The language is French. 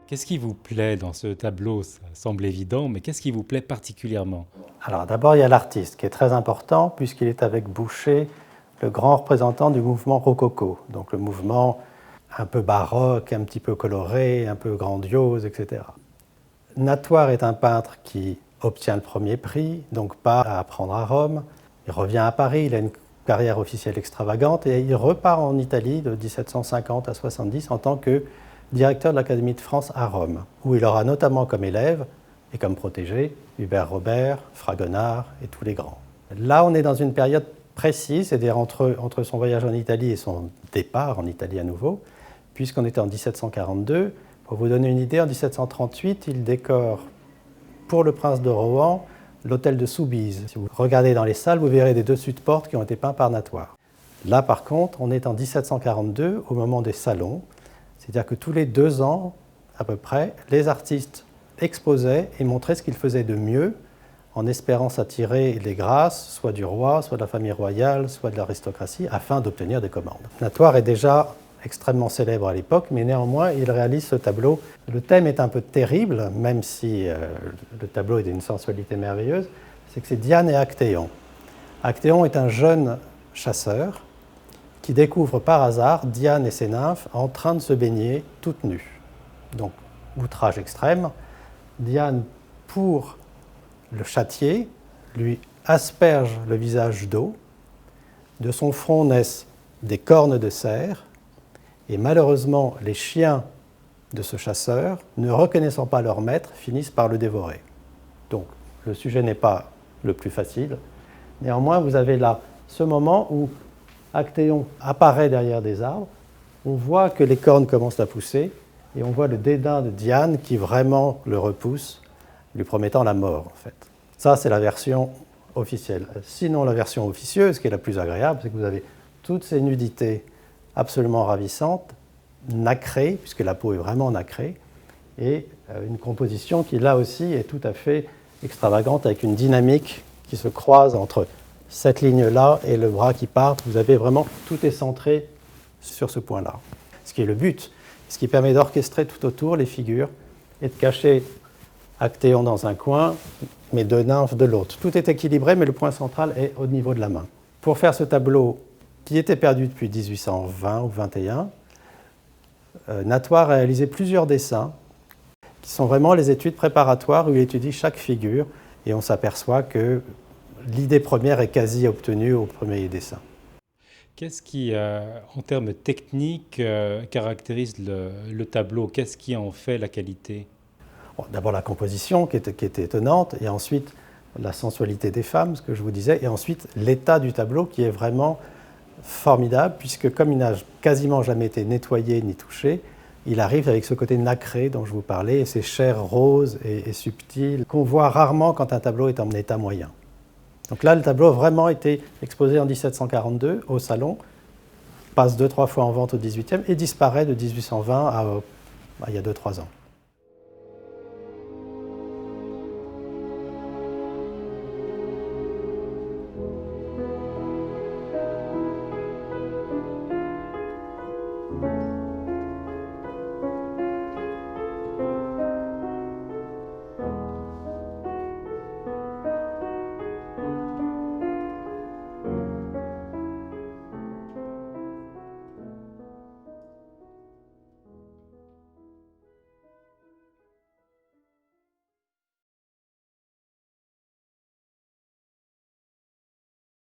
Qu'est-ce qui vous plaît dans ce tableau? Ça semble évident, mais qu'est-ce qui vous plaît particulièrement? Alors d'abord, il y a l'artiste qui est très important puisqu'il est avec Boucher le grand représentant du mouvement rococo, donc le mouvement un peu baroque, un petit peu coloré, un peu grandiose, etc. Natoire est un peintre qui obtient le premier prix, donc part à apprendre à Rome. Il revient à Paris, il a une carrière officielle extravagante et il repart en Italie de 1750 à 70 en tant que directeur de l'Académie de France à Rome, où il aura notamment comme élève et comme protégé Hubert Robert, Fragonard et tous les grands. Là, on est dans une période précise, c'est-à-dire entre son voyage en Italie et son départ en Italie à nouveau, puisqu'on était en 1742. Pour vous donner une idée, en 1738, il décore pour le prince de Rohan l'hôtel de Soubise. Si vous regardez dans les salles, vous verrez des dessus de porte qui ont été peints par Natoire. Là, par contre, on est en 1742, au moment des salons, c'est-à-dire que tous les 2 ans, à peu près, les artistes exposaient et montraient ce qu'ils faisaient de mieux, en espérant s'attirer les grâces, soit du roi, soit de la famille royale, soit de l'aristocratie, afin d'obtenir des commandes. Natoire est déjà extrêmement célèbre à l'époque, mais néanmoins, il réalise ce tableau. Le thème est un peu terrible, même si le tableau est d'une sensualité merveilleuse, c'est que c'est Diane et Actéon. Actéon est un jeune chasseur qui découvre par hasard Diane et ses nymphes en train de se baigner toutes nues. Donc, outrage extrême. Diane, pour le châtier, lui asperge le visage d'eau. De son front naissent des cornes de cerf. Et malheureusement, les chiens de ce chasseur, ne reconnaissant pas leur maître, finissent par le dévorer. Donc, le sujet n'est pas le plus facile. Néanmoins, vous avez là ce moment où Actéon apparaît derrière des arbres, on voit que les cornes commencent à pousser, et on voit le dédain de Diane qui vraiment le repousse, lui promettant la mort, en fait. Ça, c'est la version officielle. Sinon, la version officieuse, qui est la plus agréable, c'est que vous avez toutes ces nudités absolument ravissantes, nacrées, puisque la peau est vraiment nacrée, et une composition qui, là aussi, est tout à fait extravagante, avec une dynamique qui se croise entre cette ligne-là et le bras qui part. Vous avez vraiment, tout est centré sur ce point-là. Ce qui est le but, ce qui permet d'orchestrer tout autour les figures et de cacher Actéon dans un coin, mais deux nymphes de l'autre. Tout est équilibré, mais le point central est au niveau de la main. Pour faire ce tableau qui était perdu depuis 1820 ou 21, Natoire a réalisé plusieurs dessins qui sont vraiment les études préparatoires où il étudie chaque figure et on s'aperçoit que l'idée première est quasi obtenue au premier dessin. Qu'est-ce qui, en termes techniques, caractérise le tableau? Qu'est-ce qui en fait la qualité? Bon, d'abord la composition qui est étonnante, et ensuite la sensualité des femmes, ce que je vous disais, et ensuite l'état du tableau qui est vraiment formidable, puisque comme il n'a quasiment jamais été nettoyé ni touché, il arrive avec ce côté nacré dont je vous parlais, et ces chairs roses et subtiles qu'on voit rarement quand un tableau est en état moyen. Donc là, le tableau a vraiment été exposé en 1742 au Salon, passe 2-3 fois en vente au XVIIIe et disparaît de 1820 à il y a 2-3 ans.